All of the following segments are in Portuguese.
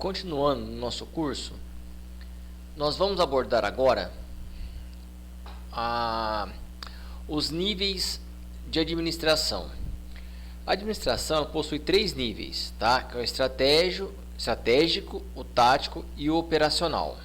Continuando no nosso curso, nós vamos abordar agora os níveis de administração. A administração ela possui 3 níveis, tá? Que é o estratégico, o tático e o operacional.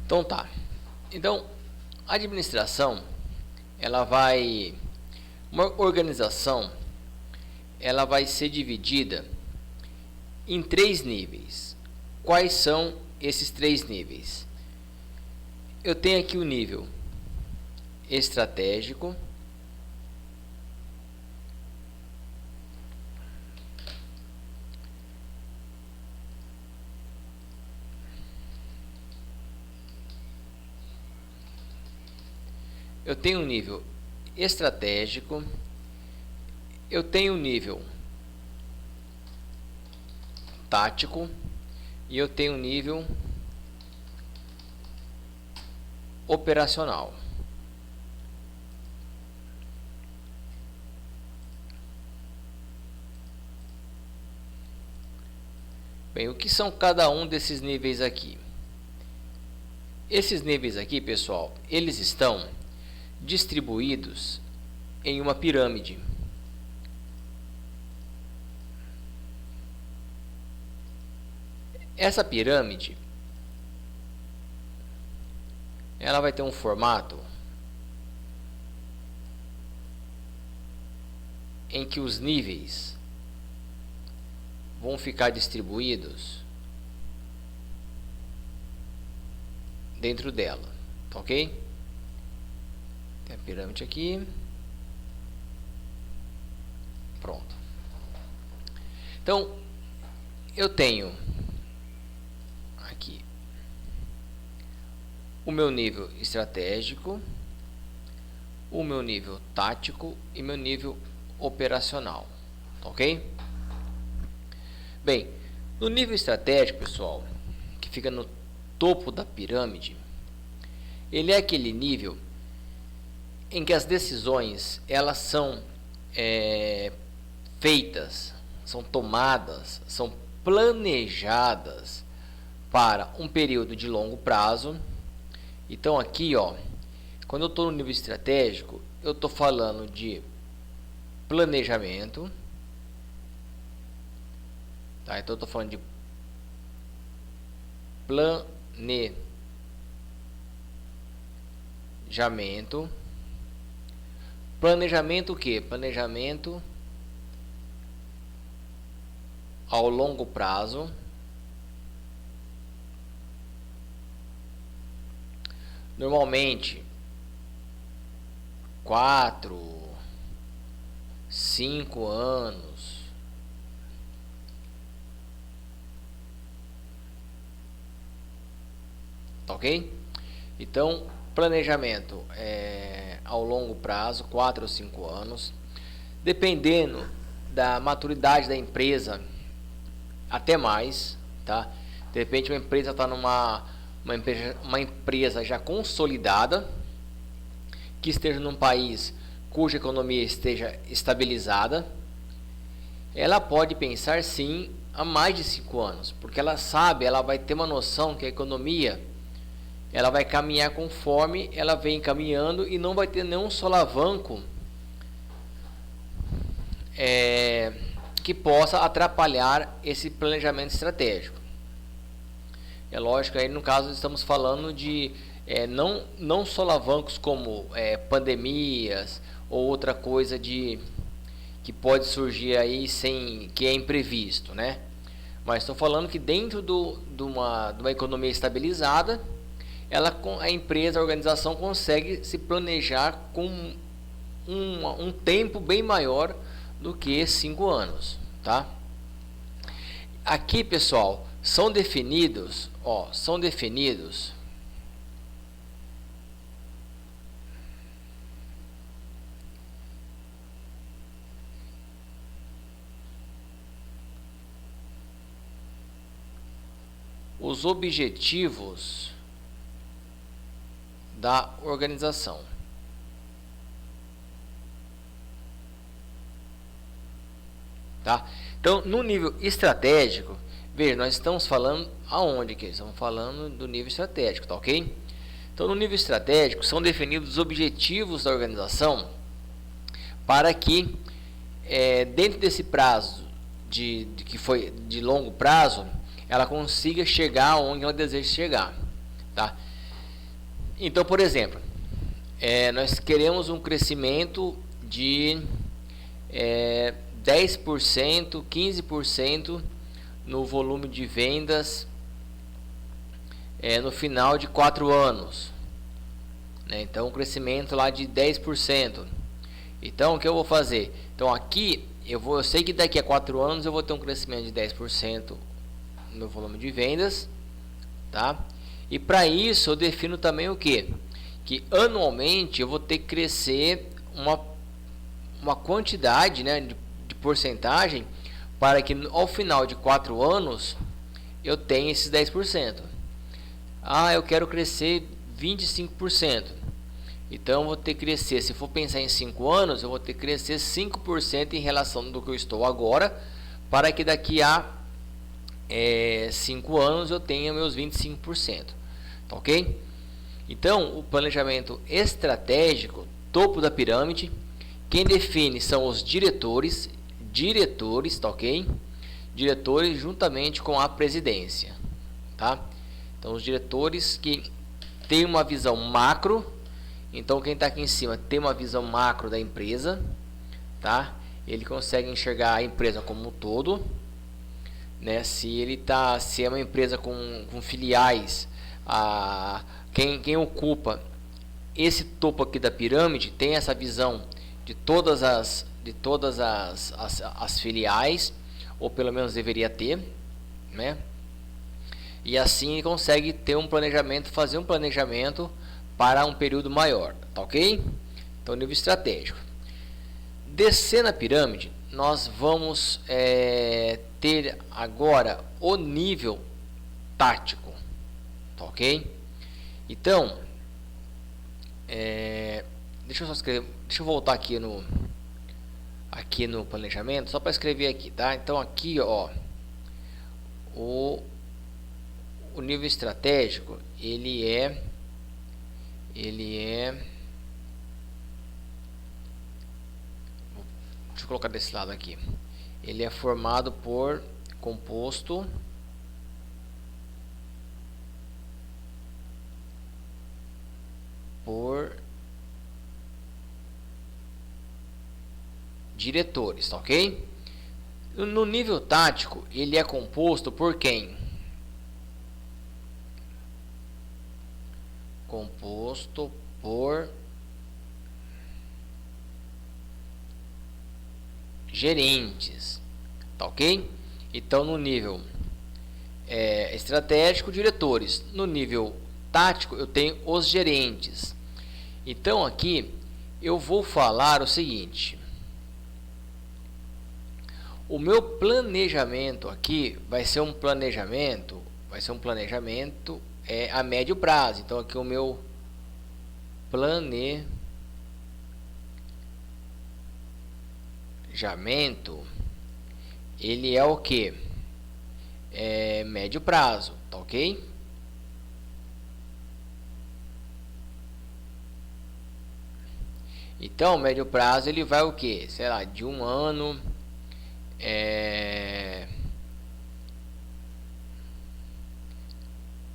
Então tá. Então, a administração, uma organização, ela vai ser dividida em 3 níveis. Quais são esses 3 níveis? Eu tenho aqui o nível estratégico, eu tenho o nível estratégico, eu tenho o nível tático e eu tenho o nível operacional. Bem, o que são cada um desses níveis aqui? Esses níveis aqui, pessoal, eles estão distribuídos em uma pirâmide. Essa pirâmide, ela vai ter um formato em que os níveis vão ficar distribuídos dentro dela, tá ok? Tem a pirâmide aqui. Pronto. Então, eu tenho aqui o meu nível estratégico, o meu nível tático e meu nível operacional, tá ok? Bem, no nível estratégico, pessoal, que fica no topo da pirâmide, ele é aquele nível em que as decisões elas são feitas, são tomadas, são planejadas para um período de longo prazo. Então aqui, ó, quando eu estou no nível estratégico, eu estou falando de planejamento, tá? Então eu estou falando de planejamento. Planejamento o quê? Planejamento ao longo prazo. Normalmente 4, 5 anos. Tá ok? Então, planejamento ao longo prazo, 4 ou 5 anos. Dependendo da maturidade da empresa, até mais, tá? De repente uma empresa está uma empresa já consolidada, que esteja num país cuja economia esteja estabilizada, ela pode pensar sim a mais de 5 anos, porque ela sabe, ela vai ter uma noção que a economia ela vai caminhar conforme ela vem caminhando e não vai ter nenhum solavanco que possa atrapalhar esse planejamento estratégico. É lógico, aí no caso estamos falando de não solavancos como pandemias ou outra coisa que pode surgir aí que é imprevisto, né? Mas estou falando que dentro de uma economia estabilizada, a empresa, a organização consegue se planejar com um tempo bem maior do que 5 anos, tá? Aqui, pessoal, são definidos os objetivos da organização. tá? Então, no nível estratégico, veja, nós estamos falando aonde aqui? Estamos falando do nível estratégico, tá ok? Então, no nível estratégico, são definidos os objetivos da organização para que, dentro desse prazo que foi de longo prazo, ela consiga chegar onde ela deseja chegar, tá? Então, por exemplo, nós queremos um crescimento de 10%, 15% no volume de vendas no final de 4 anos, né? Então, um crescimento lá de 10%. Então, o que eu vou fazer? Então, aqui eu sei que daqui a 4 anos eu vou ter um crescimento de 10% no volume de vendas, tá? E para isso eu defino também o que? Que anualmente eu vou ter que crescer uma quantidade, né, de porcentagem para que ao final de 4 anos eu tenha esses 10%. Ah, eu quero crescer 25%. Então eu vou ter que crescer, se for pensar em 5 anos, eu vou ter que crescer 5% em relação do que eu estou agora, para que daqui a 5 anos eu tenha meus 25%. Tá ok? Então, o planejamento estratégico, topo da pirâmide, quem define são os diretores, tá ok? Diretores juntamente com a presidência, tá? Então, os diretores que têm uma visão macro. Então, quem está aqui em cima tem uma visão macro da empresa, tá? Ele consegue enxergar a empresa como um todo, né? Se é uma empresa com filiais, quem ocupa esse topo aqui da pirâmide tem essa visão de todas as filiais, ou pelo menos deveria ter, né? E assim ele consegue ter fazer um planejamento para um período maior, tá ok? Então, nível estratégico. Descer na pirâmide, nós vamos ter agora o nível tático, tá ok? Então, deixa eu voltar aqui no planejamento, só para escrever aqui, tá? Então, aqui, ó, o nível estratégico, ele é deixa eu colocar desse lado aqui. Ele é composto por diretores, tá ok? No nível tático, ele é composto por quem? Composto por gerentes, tá ok? Então, no nível estratégico, diretores. No nível tático, eu tenho os gerentes. Então, aqui eu vou falar o seguinte: o meu planejamento aqui vai ser um planejamento a médio prazo. Então, aqui o meu planejamento, ele é o que? É médio prazo, tá ok? Então, médio prazo ele vai o que? Sei lá, de 1 ano.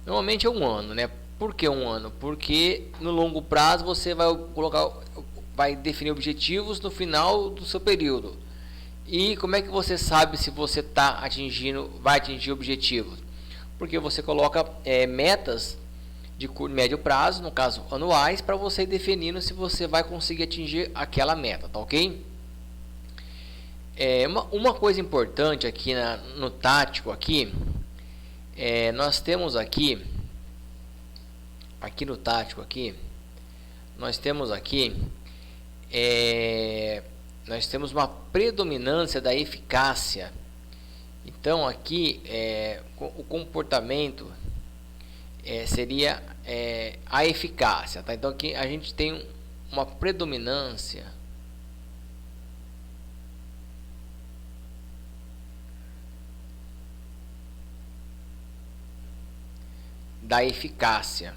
Normalmente é 1 ano, né? Por que 1 ano? Porque no longo prazo você vai definir objetivos no final do seu período. E como é que você sabe se você vai atingir objetivos? Porque você coloca metas de médio prazo, no caso anuais, para você ir definindo se você vai conseguir atingir aquela meta, tá ok? Uma coisa importante aqui no tático aqui, nós temos aqui no tático aqui, nós temos uma predominância da eficácia. Então aqui o comportamento seria a eficácia, tá? Então aqui a gente tem uma predominância da eficácia.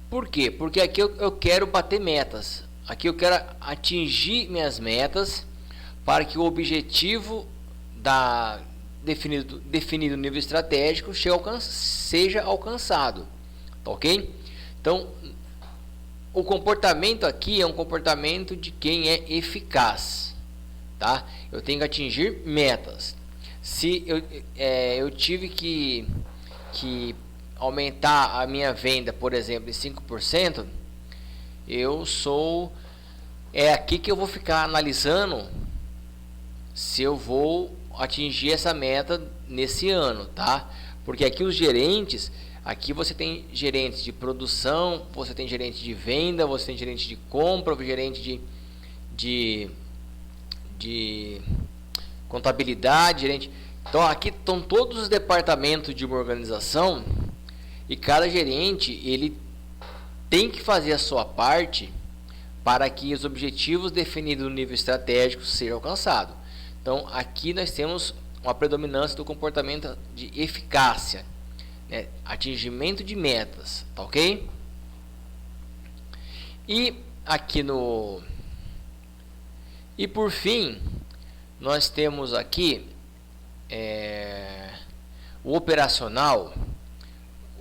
Por quê? Porque aqui eu quero bater metas. Aqui eu quero atingir minhas metas para que o objetivo definido no nível estratégico seja alcançado. Tá ok? Então, o comportamento aqui é um comportamento de quem é eficaz. Tá? Eu tenho que atingir metas. Se eu tive que aumentar a minha venda, por exemplo, em 5%, é aqui que eu vou ficar analisando se eu vou atingir essa meta nesse ano, tá? Porque aqui os gerentes, aqui você tem gerentes de produção, você tem gerente de venda, você tem gerente de compra, gerente de contabilidade, gerente. Então aqui estão todos os departamentos de uma organização e cada gerente ele tem que fazer a sua parte para que os objetivos definidos no nível estratégico sejam alcançados. Então aqui nós temos uma predominância do comportamento de eficácia, né? Atingimento de metas, tá ok? E aqui e por fim nós temos aqui o operacional.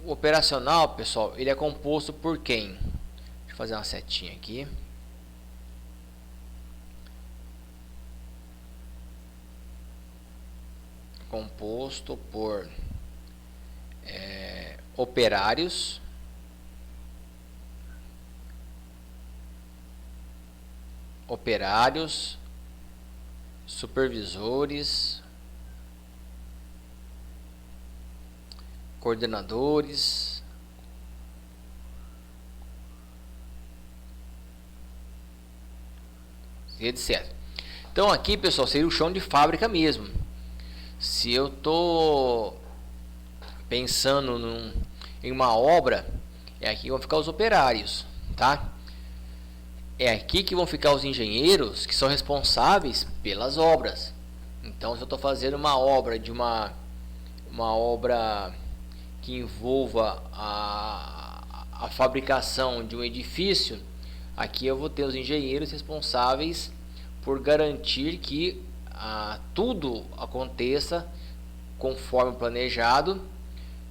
O operacional, pessoal, ele é composto por quem? Deixa eu fazer uma setinha aqui. Composto por operários, supervisores, coordenadores, etc. Então aqui, pessoal, seria o chão de fábrica mesmo. Se eu estou pensando em uma obra, é aqui que vão ficar os operários, tá? É aqui que vão ficar os engenheiros que são responsáveis pelas obras. Então, se eu estou fazendo uma obra uma obra que envolva a fabricação de um edifício, aqui eu vou ter os engenheiros responsáveis por garantir que tudo aconteça conforme planejado,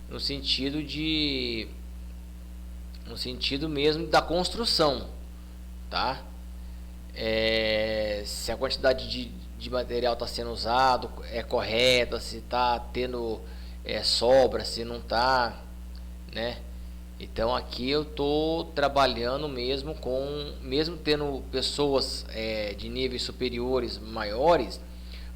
no sentido mesmo da construção, tá? Se a quantidade de material está sendo usado é correta, se está tendo sobra, se não está, né? Então aqui eu estou trabalhando mesmo tendo pessoas de níveis superiores maiores,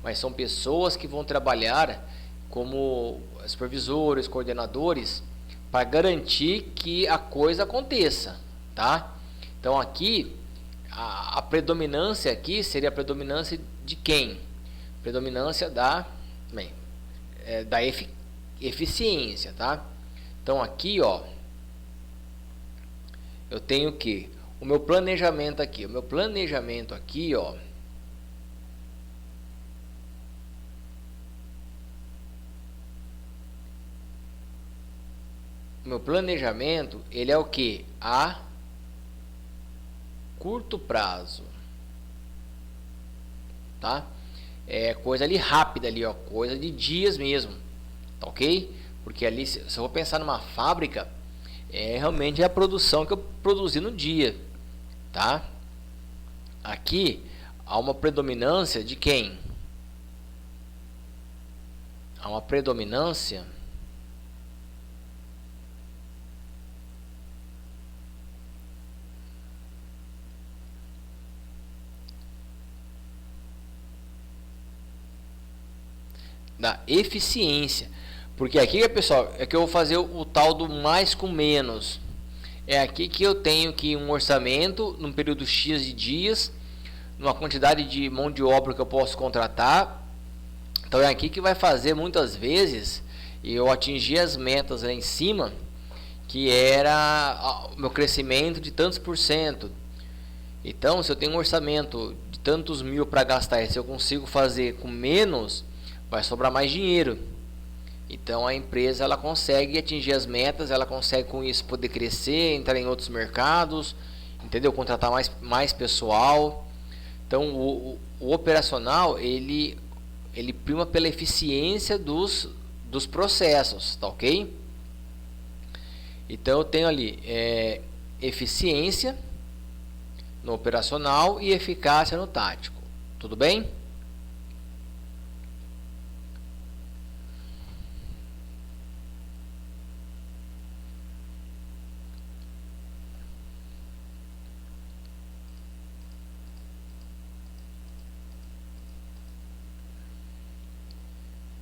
mas são pessoas que vão trabalhar como supervisores, coordenadores, para garantir que a coisa aconteça, tá? Então aqui a predominância aqui seria a predominância de quem? Predominância da eficiência, tá? Então aqui, ó, eu tenho que o meu planejamento aqui, ó, o meu planejamento, ele é o que? A curto prazo, tá? É coisa ali rápida ali, ó, coisa de dias mesmo, tá ok? Porque ali, se eu vou pensar numa fábrica, realmente é a produção que eu produzi no dia, tá? Aqui há uma predominância de quem? Há uma predominância da eficiência, porque aqui, pessoal, é que eu vou fazer o tal do mais com menos. É aqui que eu tenho que um orçamento num período X de dias, numa quantidade de mão de obra que eu posso contratar. Então é aqui que vai fazer muitas vezes eu atingir as metas lá em cima, que era o meu crescimento de tantos por cento. Então, se eu tenho um orçamento de tantos mil para gastar, se eu consigo fazer com menos, vai sobrar mais dinheiro. Então a empresa ela consegue atingir as metas, ela consegue com isso poder crescer, entrar em outros mercados, entendeu? Contratar mais pessoal. Então o operacional ele prima pela eficiência dos processos, tá ok? Então eu tenho ali eficiência no operacional e eficácia no tático, tudo bem?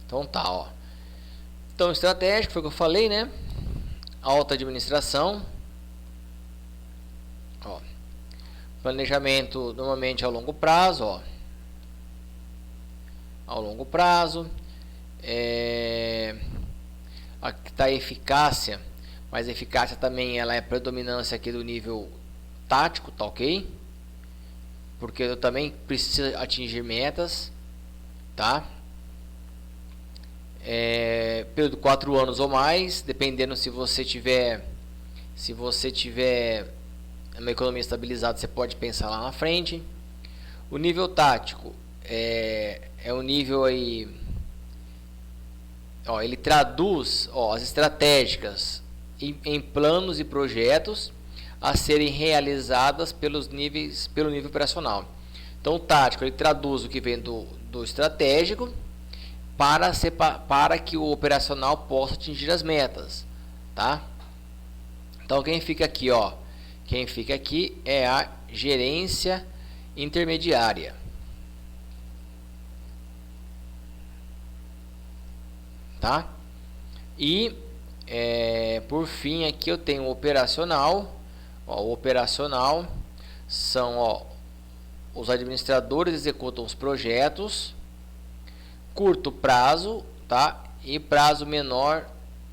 Então tá, ó. Então estratégico foi o que eu falei, né? Alta administração. Ó. Planejamento normalmente a longo prazo, ó. Ao longo prazo. Aqui está a eficácia, mas a eficácia também ela é predominância aqui do nível tático, tá ok? Porque eu também preciso atingir metas, tá? Período 4 anos ou mais, dependendo se você tiver uma economia estabilizada, você pode pensar lá na frente. O nível tático é um nível aí, ó, ele traduz, ó, as estratégicas em planos e projetos a serem realizadas pelo nível operacional. Então o tático ele traduz o que vem do estratégico para que o operacional possa atingir as metas, tá? Então quem fica aqui, ó, quem fica aqui é a gerência intermediária, tá? E por fim aqui eu tenho o operacional. Ó, o operacional são, ó, os administradores executam os projetos curto prazo, tá? E prazo menor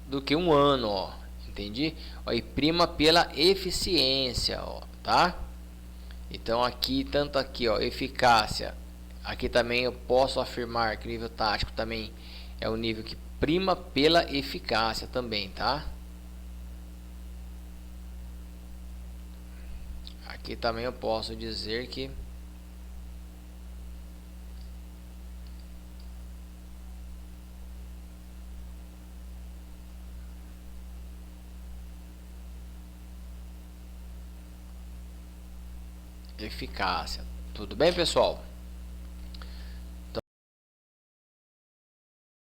do que um ano, ó. Entendi? Ó, e prima pela eficiência, ó, tá? Então aqui, tanto aqui, ó, eficácia. Aqui também eu posso afirmar que o nível tático também é o nível que prima pela eficácia também, tá? Aqui também eu posso dizer que eficácia. Tudo bem, pessoal?